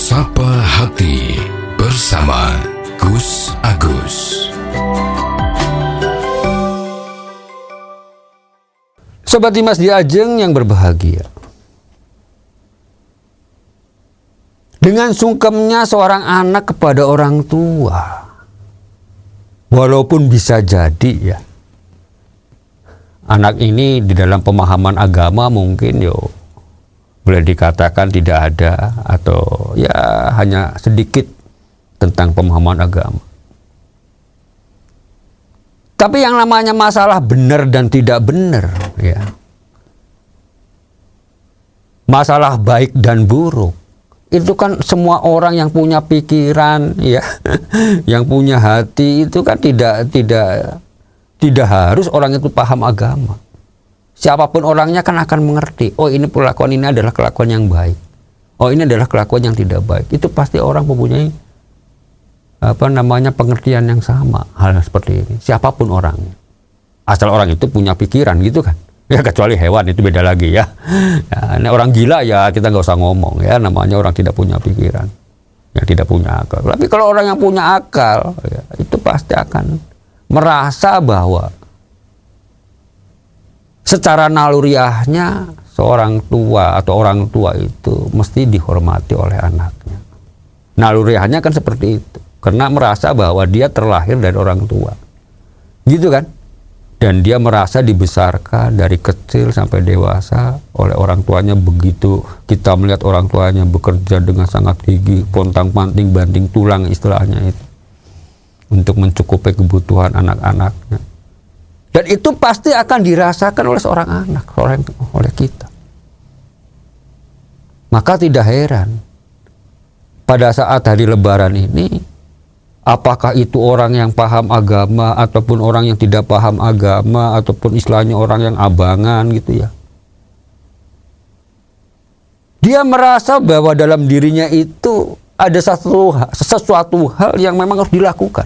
Sapa Hati bersama Gus Agus. Sobat Dimas Diajeng yang berbahagia, dengan sungkemnya seorang anak kepada orang tua, walaupun bisa jadi ya, anak ini di dalam pemahaman agama mungkin boleh dikatakan tidak ada atau ya hanya sedikit tentang pemahaman agama. Tapi yang namanya masalah benar dan tidak benar ya, masalah baik dan buruk, itu kan semua orang yang punya pikiran ya, yang punya hati itu kan tidak harus orang itu paham agama. Siapapun orangnya kan akan mengerti, oh ini perlakuan ini adalah kelakuan yang baik, oh ini adalah kelakuan yang tidak baik. Itu pasti orang mempunyai pengertian yang sama hal seperti ini. Siapapun orangnya, asal orang itu punya pikiran gitu kan. Ya kecuali hewan itu beda lagi ya. Nah, orang gila ya kita nggak usah ngomong ya, namanya orang tidak punya pikiran, yang tidak punya akal. Tapi kalau orang yang punya akal ya, itu pasti akan merasa bahwa secara naluriahnya seorang tua atau orang tua itu mesti dihormati oleh anaknya. Naluriahnya kan seperti itu, karena merasa bahwa dia terlahir dari orang tua, gitu kan? Dan dia merasa dibesarkan dari kecil sampai dewasa oleh orang tuanya. Begitu kita melihat orang tuanya bekerja dengan sangat gigih, pontang-panting, banting tulang istilahnya itu, untuk mencukupi kebutuhan anak-anaknya. Dan itu pasti akan dirasakan oleh seorang anak, oleh kita. Maka tidak heran pada saat hari Lebaran ini, apakah itu orang yang paham agama ataupun orang yang tidak paham agama ataupun istilahnya orang yang abangan gitu ya, dia merasa bahwa dalam dirinya itu ada sesuatu hal yang memang harus dilakukan,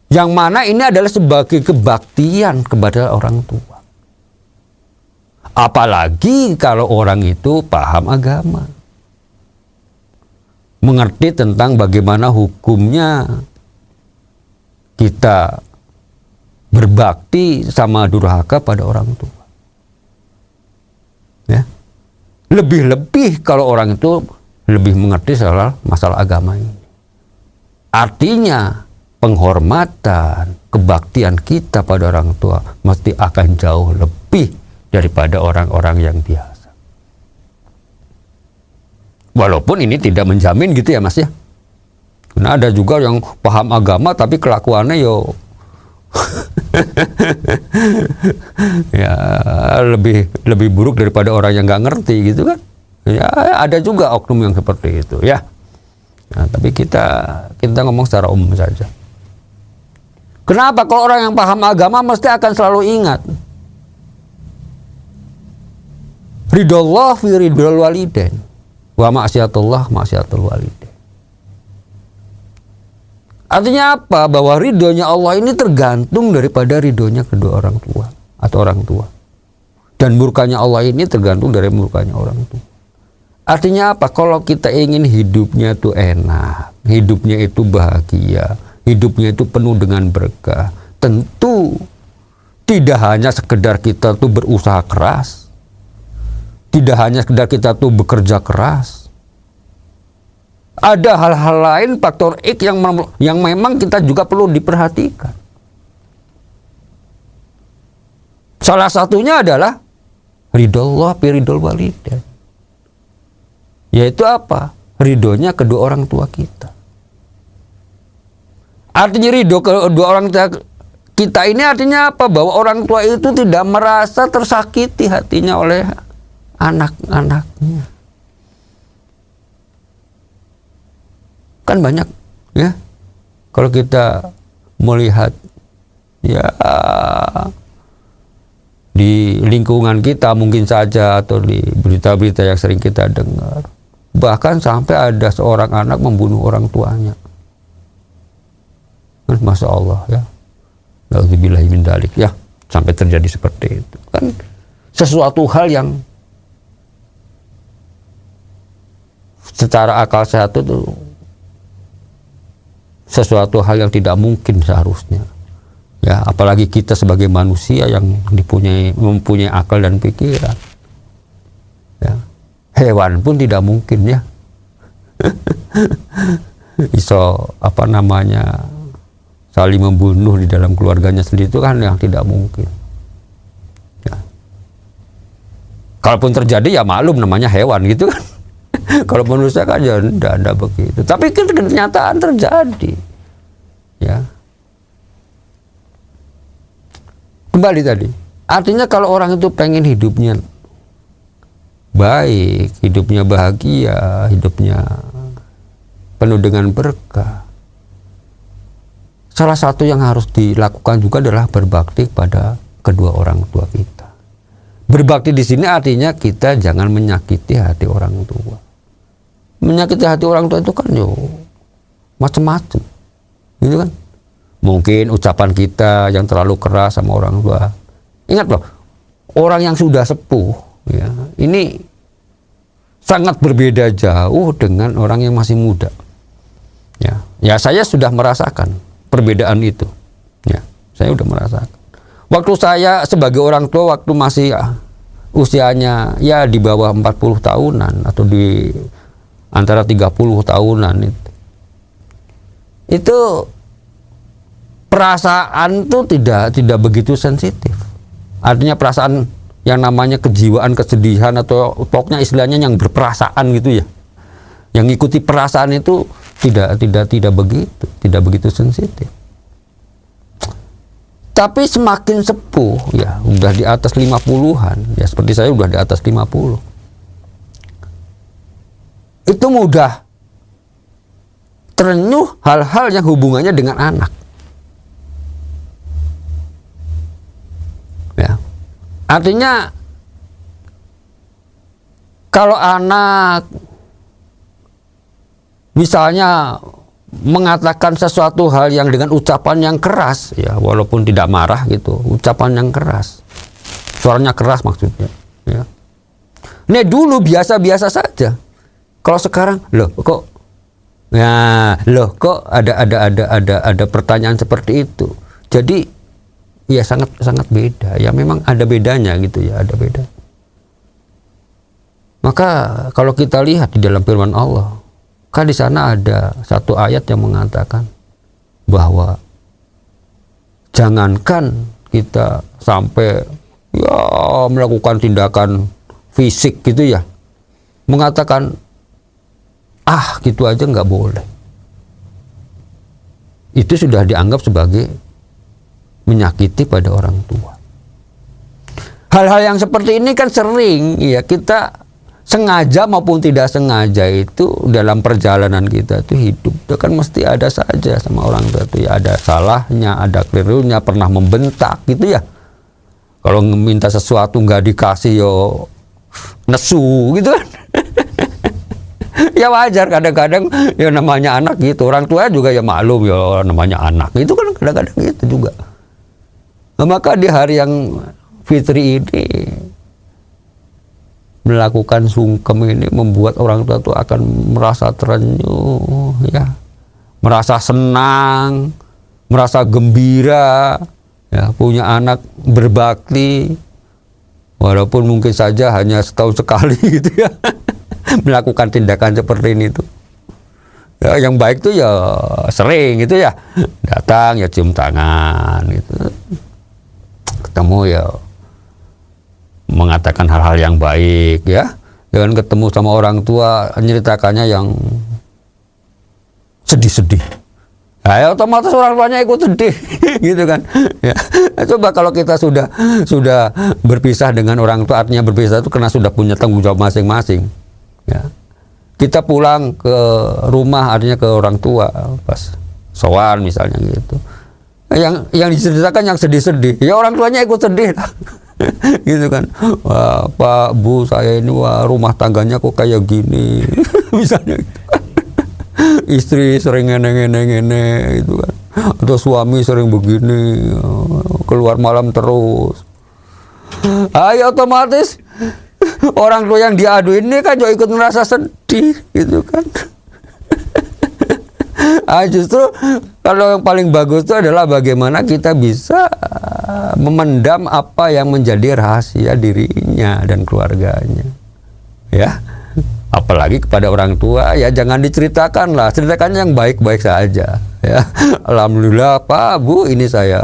yang mana ini adalah sebagai kebaktian kepada orang tua. Apalagi kalau orang itu paham agama, mengerti tentang bagaimana hukumnya kita berbakti sama durhaka pada orang tua. Ya. Lebih-lebih kalau orang itu lebih mengerti soal masalah agama ini. Artinya penghormatan, kebaktian kita pada orang tua mesti akan jauh lebih daripada orang-orang yang biasa. Walaupun ini tidak menjamin gitu ya Mas ya. Karena ada juga yang paham agama tapi kelakuannya ya lebih buruk daripada orang yang nggak ngerti gitu kan. Ya ada juga oknum yang seperti itu ya. Nah, tapi kita ngomong secara umum saja. Kenapa kalau orang yang paham agama mesti akan selalu ingat ridhollah fi ridhol walidain wa maksiatullah maksiatul walidain. Artinya apa? Bahwa ridhonya Allah ini tergantung daripada ridhonya kedua orang tua atau orang tua. Dan murkanya Allah ini tergantung dari murkanya orang tua. Artinya apa? Kalau kita ingin hidupnya itu enak, hidupnya itu bahagia, hidupnya itu penuh dengan berkah, tentu tidak hanya sekedar kita tuh berusaha keras, tidak hanya sekedar kita tuh bekerja keras. Ada hal-hal lain, faktor X yang memang kita juga perlu diperhatikan. Salah satunya adalah ridhollah fi ridhol walidain. Yaitu apa? Ridhonya kedua orang tua kita. Artinya ridho kedua orang tua kita ini artinya apa? Bahwa orang tua itu tidak merasa tersakiti hatinya oleh anak-anaknya. Kan banyak ya, kalau kita melihat ya di lingkungan kita mungkin saja atau di berita-berita yang sering kita dengar, bahkan sampai ada seorang anak membunuh orang tuanya. Masya Allah ya, na'udzubillahi min dzalik ya, sampai terjadi seperti itu. Kan sesuatu hal yang secara akal sehat itu sesuatu hal yang tidak mungkin seharusnya. Ya, apalagi kita sebagai manusia yang mempunyai akal dan pikiran. Ya. Hewan pun tidak mungkin ya. Iso saling membunuh di dalam keluarganya sendiri itu kan yang tidak mungkin. Ya. Kalaupun terjadi ya maklum namanya hewan gitu kan. Kalau manusia kan ya tidak begitu. Tapi kenyataan terjadi. Ya. Kembali tadi, artinya kalau orang itu pengen hidupnya baik, hidupnya bahagia, hidupnya penuh dengan berkah, salah satu yang harus dilakukan juga adalah berbakti pada kedua orang tua kita. Berbakti di sini artinya kita jangan menyakiti hati orang tua. Menyakiti hati orang tua itu kan macam-macam, gitu kan? Mungkin ucapan kita yang terlalu keras sama orang tua. Ingat loh, orang yang sudah sepuh, ya, ini sangat berbeda jauh dengan orang yang masih muda. Ya, saya sudah merasakan perbedaan itu. Ya, saya sudah merasakan. Waktu saya sebagai orang tua, waktu masih usianya ya di bawah 40 tahunan atau di antara 30 tahunan itu perasaan tuh tidak begitu sensitif. Artinya perasaan yang namanya kejiwaan, kesedihan atau pokoknya istilahnya yang berperasaan gitu ya. Yang ikuti perasaan itu tidak begitu sensitif. Tapi semakin sepuh ya, udah di atas 50-an, ya seperti saya udah di atas 50. Itu mudah terenyuh hal-hal yang hubungannya dengan anak. Ya. Artinya kalau anak misalnya mengatakan sesuatu hal yang dengan ucapan yang keras, ya walaupun tidak marah gitu, ucapan yang keras, suaranya keras maksudnya. Ya. Ini dulu biasa-biasa saja. Kalau sekarang, kok ada pertanyaan seperti itu. Jadi ya sangat beda. Ya memang ada bedanya gitu ya, ada beda. Maka kalau kita lihat di dalam firman Allah, kan di sana ada satu ayat yang mengatakan bahwa jangankan kita sampai ya melakukan tindakan fisik gitu ya, mengatakan gitu aja nggak boleh. Itu sudah dianggap sebagai menyakiti pada orang tua. Hal-hal yang seperti ini kan sering ya kita sengaja maupun tidak sengaja itu dalam perjalanan kita itu hidup itu kan mesti ada saja sama orang tua itu ya, ada salahnya, ada kelirunya, pernah membentak gitu ya. Kalau minta sesuatu nggak dikasih yo nesu gitu kan. Ya wajar kadang-kadang ya namanya anak gitu, orang tua juga ya maklum ya namanya anak itu kan kadang-kadang gitu juga. Nah, maka di hari yang fitri ini melakukan sungkem ini membuat orang tua itu akan merasa terenyuh ya, merasa senang, merasa gembira ya, punya anak berbakti walaupun mungkin saja hanya setahun sekali gitu ya. Melakukan tindakan seperti ini tuh ya, yang baik tuh ya sering gitu ya, datang ya cium tangan gitu, ketemu ya mengatakan hal-hal yang baik ya, jangan ketemu sama orang tua menceritakannya yang sedih-sedih. Nah, ya otomatis orang tuanya ikut sedih gitu kan ya. Coba kalau kita sudah berpisah dengan orang tua, artinya berpisah itu karena sudah punya tanggung jawab masing-masing ya. Kita pulang ke rumah artinya ke orang tua pas sowan misalnya gitu, yang diceritakan yang sedih-sedih ya orang tuanya ikut sedih lah. Gitu kan, wah Pak Bu saya ini wah rumah tangganya kok kayak gini misalnya gitu. Istri sering ngene gitu kan, atau suami sering begini, keluar malam terus. Ayo otomatis orang tua yang diadu ini kan juga ikut merasa sedih gitu kan. Justru kalau yang paling bagus itu adalah bagaimana kita bisa memendam apa yang menjadi rahasia dirinya dan keluarganya. Ya. Apalagi kepada orang tua, ya jangan diceritakan lah, ceritakan yang baik-baik saja. Ya, alhamdulillah Pak Bu, ini saya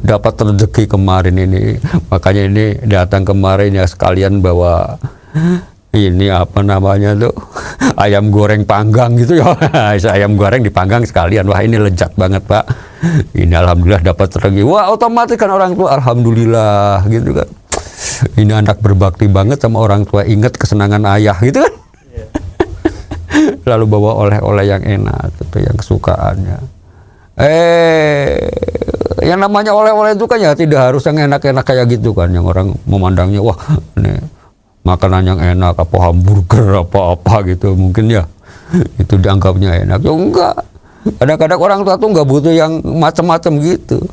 dapat rezeki kemarin ini, makanya ini datang kemarin ya sekalian bawa ini apa namanya tuh ayam goreng panggang gitu ya. Ayam goreng dipanggang sekalian, wah ini lezat banget Pak. Ini alhamdulillah dapat rezeki. Wah otomatis kan orang tua alhamdulillah gitu kan. Ini anak berbakti banget sama orang tua, ingat kesenangan ayah gitu kan. Lalu bawa oleh-oleh yang enak gitu, yang kesukaannya. Yang namanya oleh-oleh itu kan ya tidak harus yang enak-enak kayak gitu kan, yang orang memandangnya wah ini makanan yang enak, apa hamburger apa-apa gitu mungkin ya itu dianggapnya enak. Ya enggak, kadang-kadang orang tua tuh nggak butuh yang macam-macam gitu,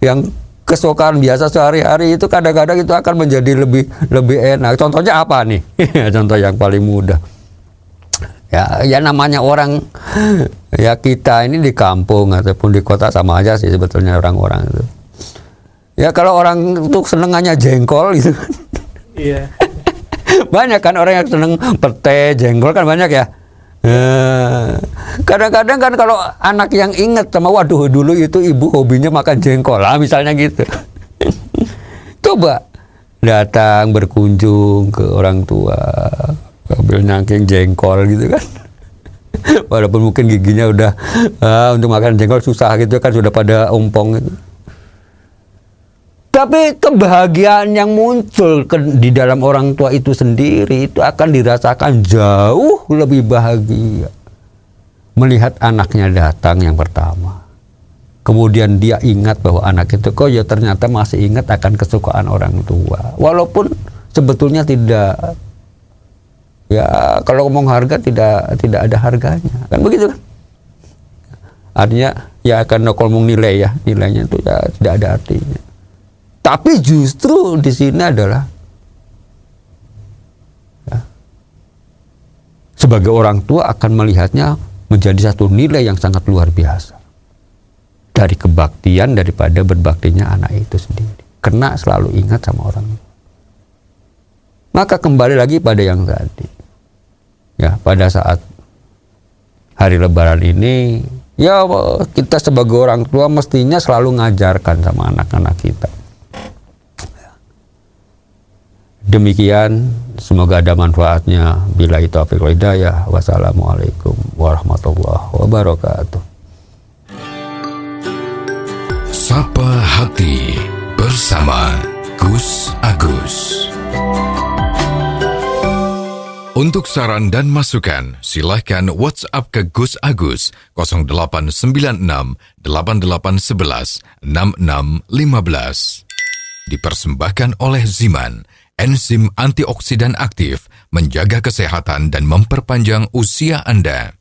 yang kesukaan biasa sehari-hari itu kadang-kadang itu akan menjadi lebih enak. Contohnya apa nih? Contoh yang paling mudah. Ya namanya orang, ya kita ini di kampung ataupun di kota sama aja sih sebetulnya orang-orang itu. Ya kalau orang itu senengannya jengkol gitu kan. Iya. Banyak kan orang yang seneng pete, jengkol kan banyak ya. Kadang-kadang kan kalau anak yang inget sama waduh dulu itu ibu hobinya makan jengkol lah misalnya gitu. Coba datang berkunjung ke orang tua, ambil nyangking jengkol gitu kan. Walaupun mungkin giginya udah untuk makan jengkol susah gitu kan, sudah pada ompong gitu. Tapi kebahagiaan yang muncul di dalam orang tua itu sendiri itu akan dirasakan jauh lebih bahagia. Melihat anaknya datang yang pertama. Kemudian dia ingat bahwa anak itu kok ya ternyata masih ingat akan kesukaan orang tua. Walaupun sebetulnya tidak, ya kalau ngomong harga tidak ada harganya. Kan begitu kan? Artinya ya akan ngomong nilai ya, nilainya itu ya tidak ada artinya. Tapi justru di sini adalah ya, sebagai orang tua akan melihatnya menjadi satu nilai yang sangat luar biasa dari kebaktian daripada berbaktinya anak itu sendiri. Karena selalu ingat sama orang. Maka kembali lagi pada yang tadi. Ya, pada saat hari Lebaran ini, ya kita sebagai orang tua mestinya selalu ngajarkan sama anak-anak kita. Demikian, semoga ada manfaatnya. Billahi taufiq wal hidayah. Wassalamualaikum warahmatullahi wabarakatuh. Sapa Hati bersama Gus Agus. Untuk saran dan masukan, silahkan WhatsApp ke Gus Agus 0896 8811 6615. Dipersembahkan oleh Ziman, enzim antioksidan aktif, menjaga kesehatan dan memperpanjang usia Anda.